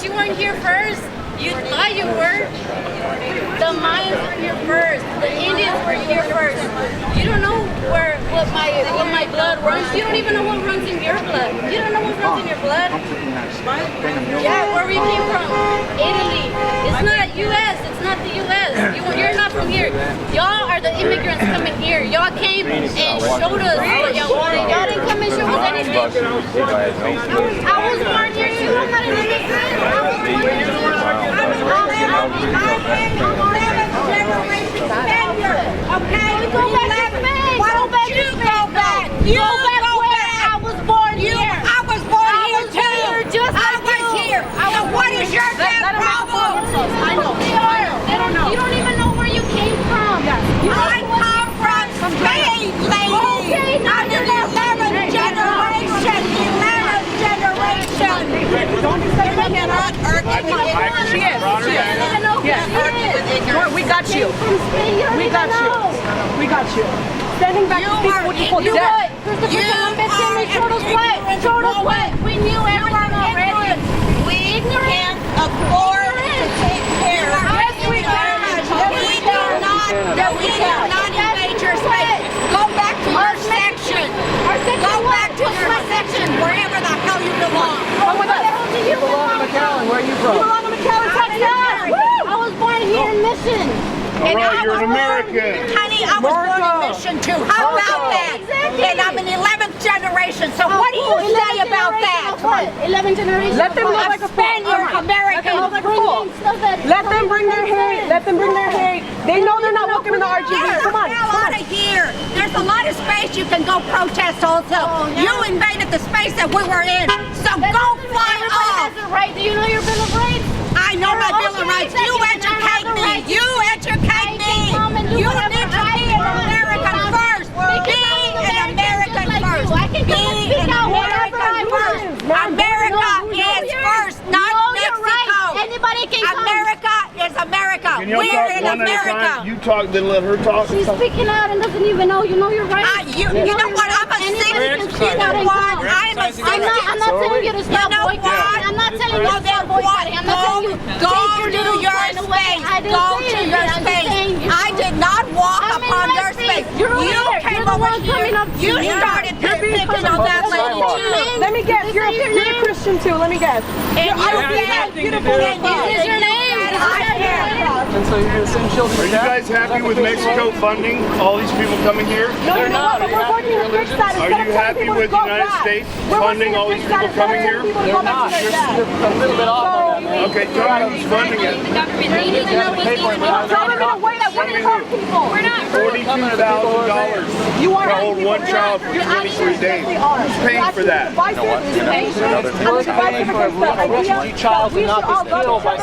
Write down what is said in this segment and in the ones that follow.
you weren't here first. You thought you were. The Mayans were here first. The Indians were here first. You don't know what my blood runs. You don't even know what runs in your blood. You don't know what runs in your blood. Yeah, where we came from, Italy. It's not U.S. It's not the U.S. You're not from here. Y'all are the immigrants coming here. Y'all came and showed us what y'all wanted. Y'all didn't come and show us anything. I was born here too. I'm not an immigrant. I was born here too. Okay, go back to Spain. Why don't you go back? You go back where I was born here. I was born here too. I was here. So what is your damn problem? I know. They don't know. You don't even know where you came from. I come from Spain, lady. Okay, I'm the 11th generation. 11th generation. Don't you say that cannot argue with ignorance? She is. We got you. We got you. We got you. Sending back to people with equal debt. You showed us what? We knew everything already. We can't afford to take care of it. We do not invade your space. Go back to your section. Go back to your section, wherever the hell you belong. You belong to McAllen. Where are you from? You belong to McAllen, Texas. I was born here in Mission. And you're an American. Honey, I was born in Mission too. How about that? Exactly. And I'm an 11th generation. So what do you say about that? 11th generation. Let them look like a Spaniard, American. Let them bring their hate. Let them bring their hate. They know they're not welcome in the RGB. Come on. Get out of here. There's a lot of space you can go protest also. You invaded the space that we were in. So go fly off. Do you know your Bill of Rights? I know my Bill of Rights. You educate me. You educate me. You need to be an American first. Be an American first. Be an American first. America is first, not Mexico. Anybody can come. America is America. We're in America. You talk, then let her talk. She's speaking out and doesn't even know. You know you're right. You know what? I'm a You know what? I'm not telling you to stop boycotting. I'm not telling you to stop boycotting. I'm not telling you to take your little friend away. Go to your space. I did not walk upon your space. You came over here. You started picking on that lady too. Let me guess. You're a Christian too. Let me guess. And you said beautiful. What is your name? And so you're going to send children Are you guys happy with Mexico funding all these people coming here? No, they're not. We're working to fix that. Are you happy with the United States funding all these people coming here? They're not. You're a little bit off on that. Okay, tell me who's funding it. Tell them in a way that wouldn't hurt people. We're not. $42,000 to hold one child for 23 days. Who's paying for that? We're paying for a refugee child to not be killed by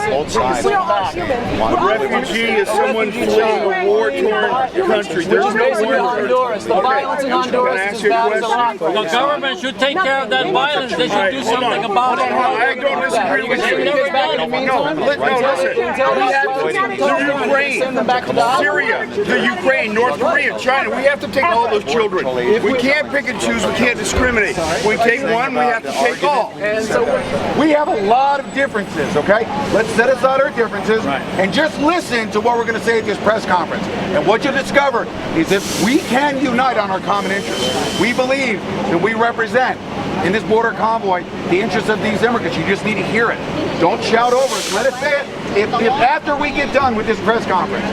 A refugee is someone fleeing a war-torn country. There's no Honduras. The violence in Honduras is as bad as Iraq. The government should take care of that violence. They should do something about it. I don't disagree with you. No, listen. We have the Ukraine, Syria, the Ukraine, North Korea, China. We have to take all those children. We can't pick and choose. We can't discriminate. We take one, we have to take all. And so we have a lot of differences, okay? Let's set aside our differences and just listen to what we're going to say at this press conference. And what you'll discover is if we can unite on our common interests, we believe that we represent in this border convoy the interests of these immigrants. You just need to hear it. Don't shout over us. Let us say it. If after we get done with this press conference,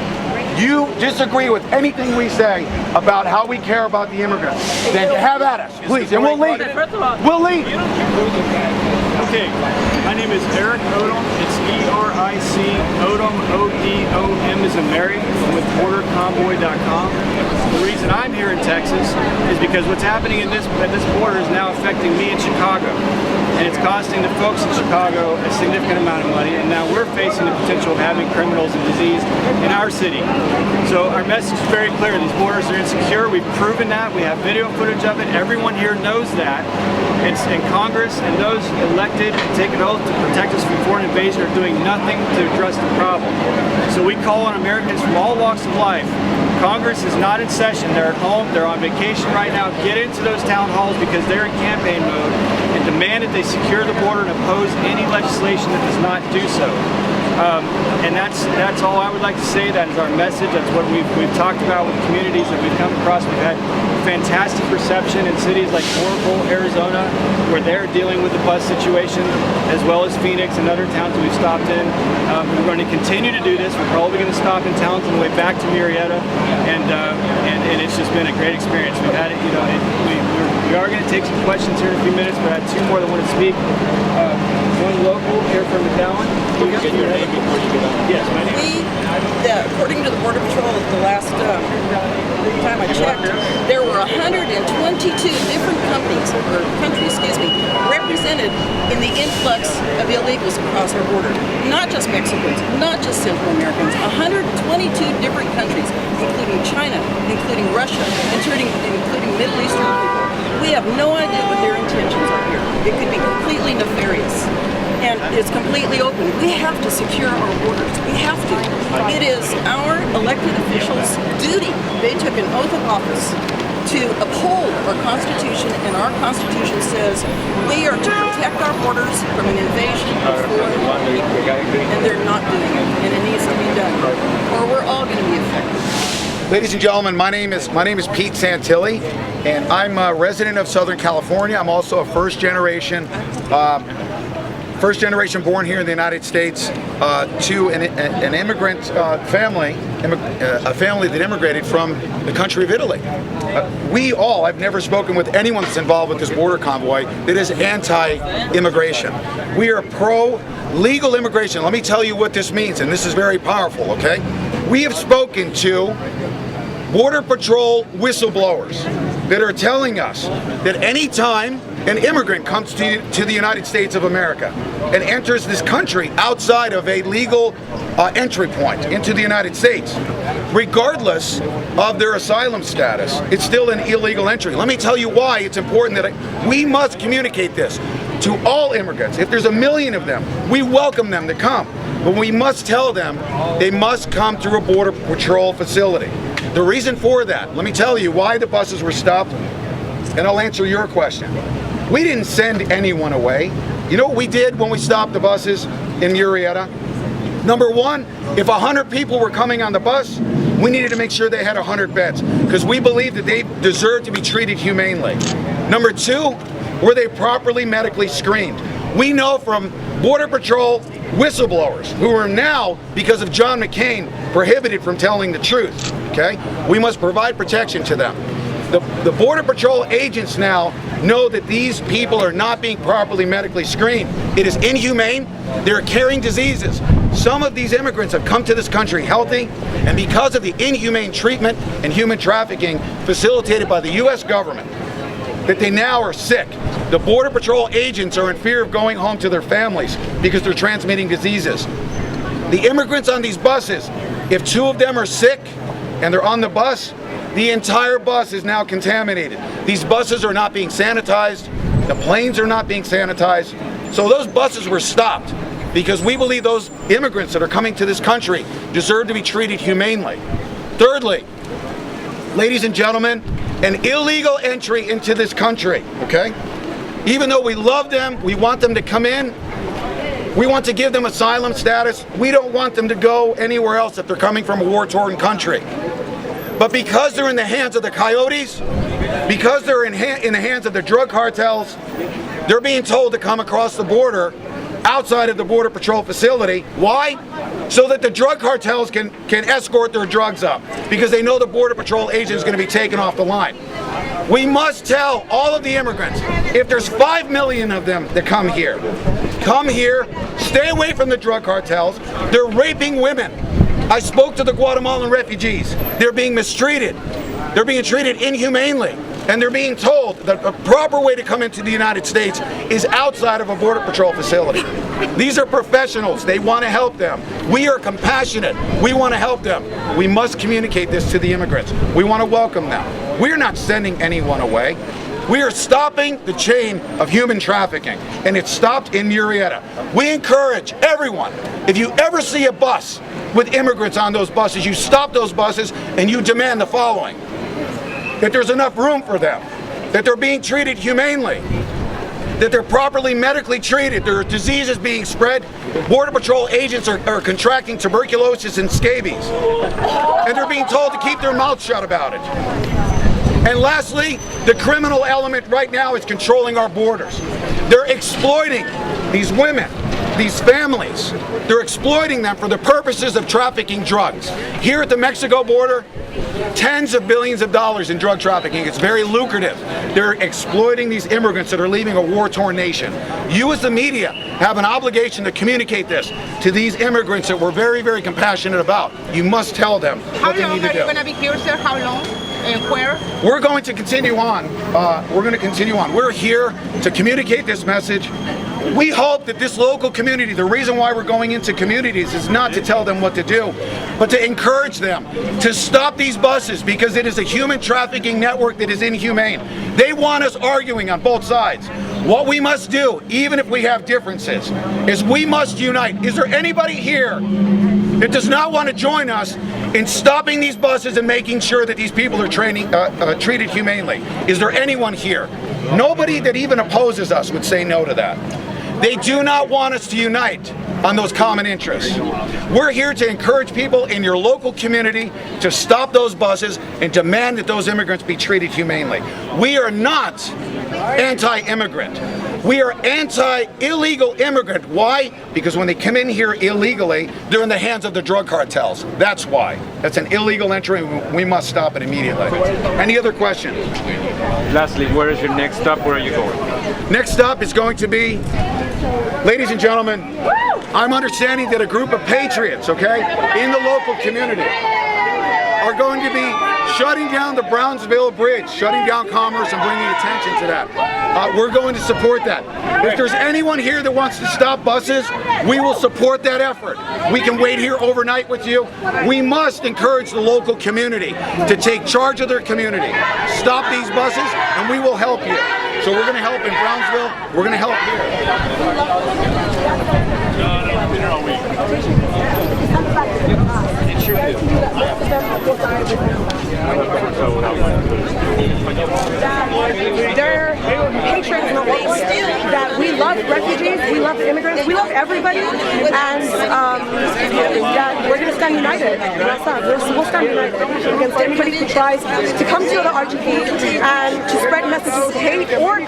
you disagree with anything we say about how we care about the immigrants, then have at us, please, and we'll leave. We'll leave. Okay, my name is Eric Odom. It's E-R-I-C, Odom, O-D-O-M as in Mary. I'm with borderconvoy.com. The reason I'm here in Texas is because what's happening at this border is now affecting me in Chicago. And it's costing the folks in Chicago a significant amount of money, and now we're facing the potential of having criminals and disease in our city. So our message is very clear. These borders are insecure. We've proven that. We have video footage of it. Everyone here knows that. It's in Congress, and those elected and take an oath to protect us from foreign invasion are doing nothing to address the problem. So we call on Americans from all walks of life. Congress is not in session. They're at home. They're on vacation right now. Get into those town halls because they're in campaign mode. and demand that they secure the border and oppose any legislation that does not do so. And that's all I would like to say. That is our message. That's what we've talked about with communities that we've come across. We've had fantastic reception in cities like Orville, Arizona, where they're dealing with the bus situation, as well as Phoenix and other towns that we've stopped in. We're going to continue to do this. We're probably going to stop in towns on the way back to Murrieta, and it's just been a great experience. We've had it, you know, we are going to take some questions here in a few minutes, but I have two more that want to speak. One local here from McAllen. Can you get your name before you get on? Yes, my name. According to the Border Patrol, the last time I checked, there were 122 different countries represented in the influx of illegals across our border. Not just Mexicans, not just Central Americans, 122 different countries, including China, including Russia, including Middle Eastern people. We have no idea what their intentions are here. It could be completely nefarious. And it's completely open. We have to secure our borders. We have to. It is our elected officials' duty. They took an oath of office to uphold our Constitution, and our Constitution says we are to protect our borders from an invasion of foreign people. And they're not doing it, and it needs to be done, or we're all going to be affected. Ladies and gentlemen, my name is Pete Santilli, and I'm a resident of Southern California. I'm also a first generation born here in the United States to an immigrant family, a family that immigrated from the country of Italy. I've never spoken with anyone that's involved with this border convoy that is anti-immigration. We are pro-legal immigration. Let me tell you what this means, and this is very powerful, okay? We have spoken to Border Patrol whistleblowers that are telling us that any time an immigrant comes to the United States of America and enters this country outside of a legal entry point into the United States, regardless of their asylum status, it's still an illegal entry. Let me tell you why it's important that we must communicate this to all immigrants. If there's 1 million of them, we welcome them to come. But we must tell them they must come through a Border Patrol facility. The reason for that, let me tell you why the buses were stopped, and I'll answer your question. We didn't send anyone away. You know what we did when we stopped the buses in Murrieta? Number one, if 100 people were coming on the bus, we needed to make sure they had 100 beds, because we believe that they deserve to be treated humanely. Number two, were they properly medically screened? We know from Border Patrol whistleblowers who are now, because of John McCain, prohibited from telling the truth, okay? We must provide protection to them. The Border Patrol agents now know that these people are not being properly medically screened. It is inhumane. They're carrying diseases. Some of these immigrants have come to this country healthy, and because of the inhumane treatment and human trafficking facilitated by the U.S. government, that they now are sick. The Border Patrol agents are in fear of going home to their families because they're transmitting diseases. The immigrants on these buses, if 2 of them are sick and they're on the bus, the entire bus is now contaminated. These buses are not being sanitized. The planes are not being sanitized. So those buses were stopped because we believe those immigrants that are coming to this country deserve to be treated humanely. Thirdly, ladies and gentlemen, an illegal entry into this country, okay? Even though we love them, we want them to come in, we want to give them asylum status, we don't want them to go anywhere else if they're coming from a war-torn country. But because they're in the hands of the coyotes, because they're in the hands of the drug cartels, they're being told to come across the border outside of the Border Patrol facility. Why? So that the drug cartels can escort their drugs up, because they know the Border Patrol agent is going to be taken off the line. We must tell all of the immigrants, if there's 5 million of them that come here, stay away from the drug cartels. They're raping women. I spoke to the Guatemalan refugees. They're being mistreated. They're being treated inhumanely. And they're being told that the proper way to come into the United States is outside of a Border Patrol facility. These are professionals. They want to help them. We are compassionate. We want to help them. We must communicate this to the immigrants. We want to welcome them. We're not sending anyone away. We are stopping the chain of human trafficking, and it's stopped in Murrieta. We encourage everyone, if you ever see a bus with immigrants on those buses, you stop those buses and you demand the following: that there's enough room for them, that they're being treated humanely, that they're properly medically treated. There are diseases being spread. Border Patrol agents are contracting tuberculosis and scabies. And they're being told to keep their mouths shut about it. And lastly, the criminal element right now is controlling our borders. They're exploiting these women, these families. They're exploiting them for the purposes of trafficking drugs. Here at the Mexico border, tens of billions of dollars in drug trafficking. It's very lucrative. They're exploiting these immigrants that are leaving a war-torn nation. You as the media have an obligation to communicate this to these immigrants that we're very, very compassionate about. You must tell them what they need to do. How long are you going to be here, sir? How long? And where? We're going to continue on. We're here to communicate this message. We hope that this local community, the reason why we're going into communities is not to tell them what to do, but to encourage them to stop these buses, because it is a human trafficking network that is inhumane. They want us arguing on both sides. What we must do, even if we have differences, is we must unite. Is there anybody here that does not want to join us in stopping these buses and making sure that these people are treated humanely? Is there anyone here? Nobody that even opposes us would say no to that. They do not want us to unite on those common interests. We're here to encourage people in your local community to stop those buses and demand that those immigrants be treated humanely. We are not anti-immigrant. We are anti-illegal immigrant. Why? Because when they come in here illegally, they're in the hands of the drug cartels. That's why. That's an illegal entry. We must stop it immediately. Any other questions? Lastly, where is your next stop? Where are you going? Next stop is going to be, ladies and gentlemen, I'm understanding that a group of patriots, okay, in the local community are going to be shutting down the Brownsville Bridge, shutting down commerce and bringing attention to that. We're going to support that. If there's anyone here that wants to stop buses, we will support that effort. We can wait here overnight with you. We must encourage the local community to take charge of their community. Stop these buses and we will help you. So we're going to help in Brownsville. We're going to help They're patriots that we love refugees, we love immigrants, we love everybody, and that we're going to stand united. We'll stand united against anybody who tries to come to the RGP and to spread messages of hate, or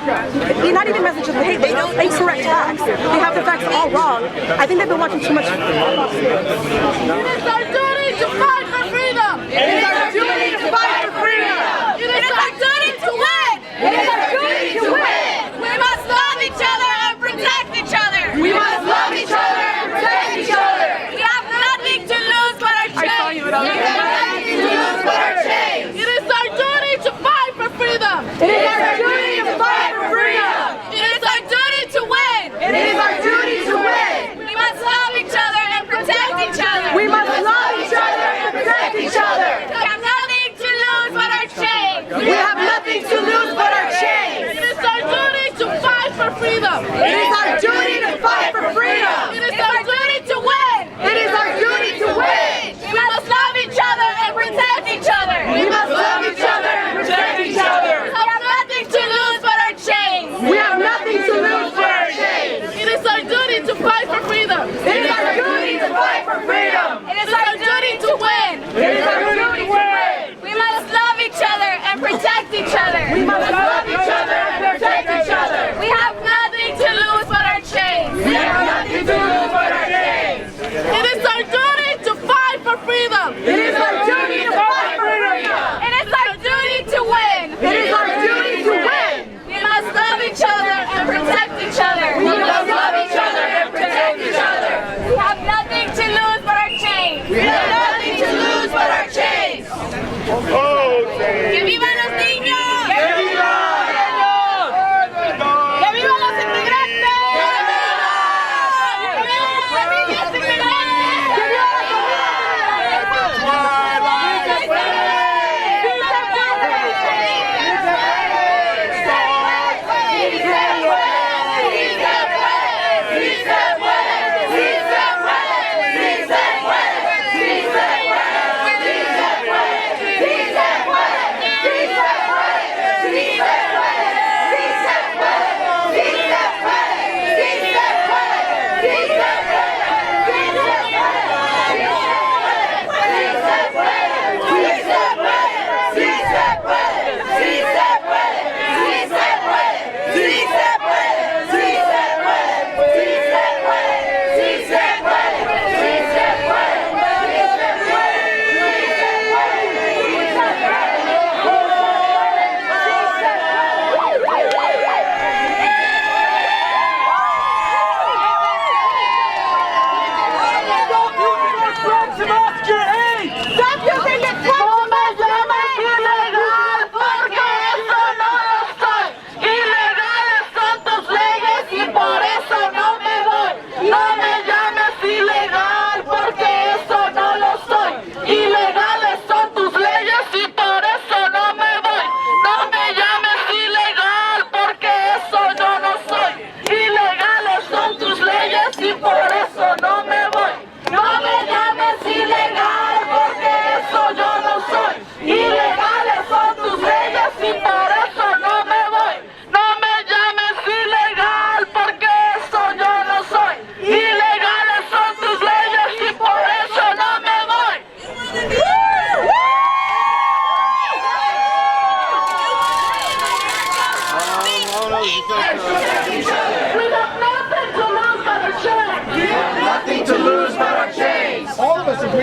not even messages of hate, but incorrect facts. They have the facts all wrong. I think they've been watching too much. It is our duty to fight for freedom. It is our duty to fight for freedom. It is our duty to win. It is our duty to win. We must love each other and protect each other. We must love each other and protect each other. We have nothing to lose but our chains. We have nothing to lose but our chains. It is our duty to fight for freedom. It is our duty to fight for freedom. It is our duty to win. It is our duty to win. We must love each other and protect each other. We must love each other and protect each other. We have nothing to lose but our chains. We have nothing to lose but our chains. It is our duty to fight for freedom. It is our duty to fight for freedom. It is our duty to win. It is our duty to win. We must love each other and protect each other. We must love each other and protect each other. We have nothing to lose but our chains. We have nothing to lose but our chains. It is our duty to fight for freedom. It is our duty to fight for freedom. It is our duty to win. It is our duty to win. We must love each other and protect each other. We must love each other and protect each other. We have nothing to lose but our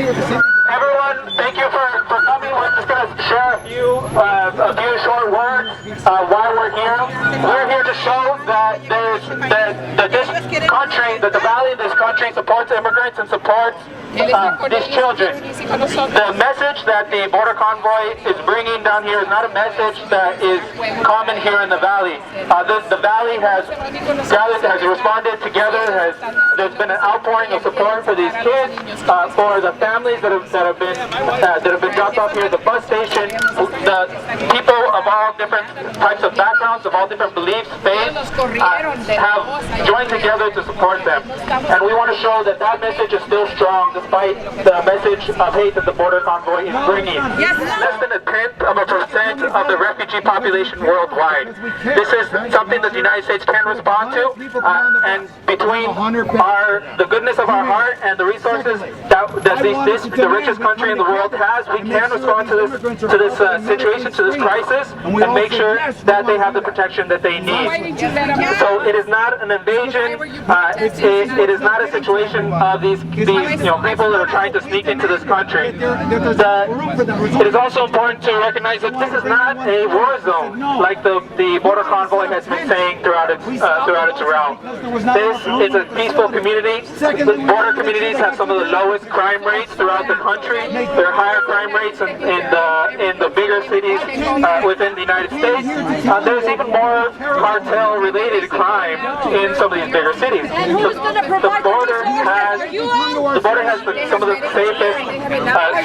Everyone, thank you for coming. We're just going to share a few short words why we're here. We're here to show that that the Valley in this country supports immigrants and supports these children. The message that the Border Convoy is bringing down here is not a message that is common here in the Valley. The Valley has responded together. There's been an outpouring of support for these kids, for the families that have been dropped off here at the bus station. The people of all different types of backgrounds, of all different beliefs, faiths, have joined together to support them. And we want to show that that message is still strong despite the message of hate that the Border Convoy is bringing. Less than 1/10% of the refugee population worldwide. This is something that the United States can respond to, and between the goodness of our heart and the resources that the richest country in the world has, we can respond to this situation, to this crisis, and make sure that they have the protection that they need. So it is not an invasion. It is not a situation of these people that are trying to sneak into this country. It is also important to recognize that this is not a war zone, like the Border Convoy has been saying throughout its route. This is a peaceful community. The border communities have some of the lowest crime rates throughout the country. There are higher crime rates in the bigger cities within the United States. There's even more cartel-related crime in some of these bigger cities. The border has some of the safest,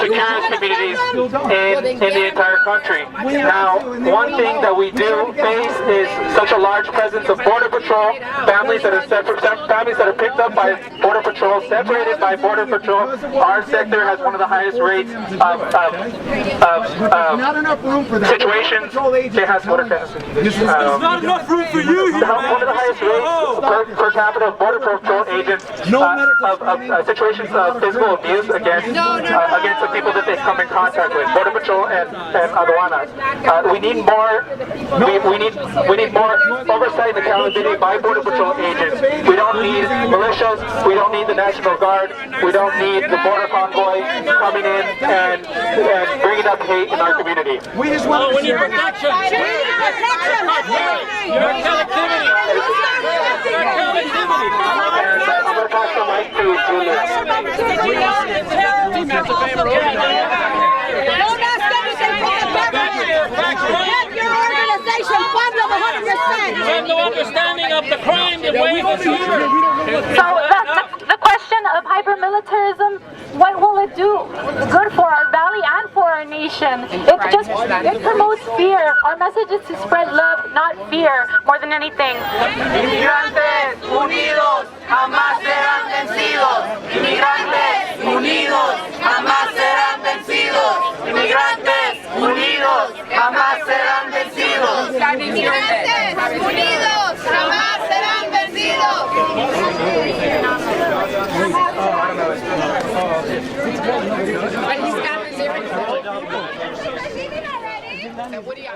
securest communities in the entire country. Now, one thing that we do face is such a large presence of Border Patrol, families that are picked up by Border Patrol, separated by Border Patrol. Our sector has one of the highest rates of situations. There's not enough room for you here, man. One of the highest rates per capita of Border Patrol agents of situations of physical abuse against the people that they come in contact with, Border Patrol and aduanas. We need more oversight and accountability by Border Patrol agents. We don't need militias. We don't need the National Guard. We don't need the Border Convoy coming in and bringing up hate in our community. We just want to protection. Your collectivity. I'm going to pass the mic to Julia. Don't ask everything for the government. Get your organization funded 100%. You have no understanding of the crime that waves here. So the question of hypermilitarism, what will it do good for our valley and for our nation? It promotes fear. Our message is to spread love, not fear, more than anything. Inmigrantes unidos jamás serán vencidos. Inmigrantes unidos jamás serán vencidos. Inmigrantes unidos jamás serán vencidos. Inmigrantes unidos jamás serán vencidos. What do you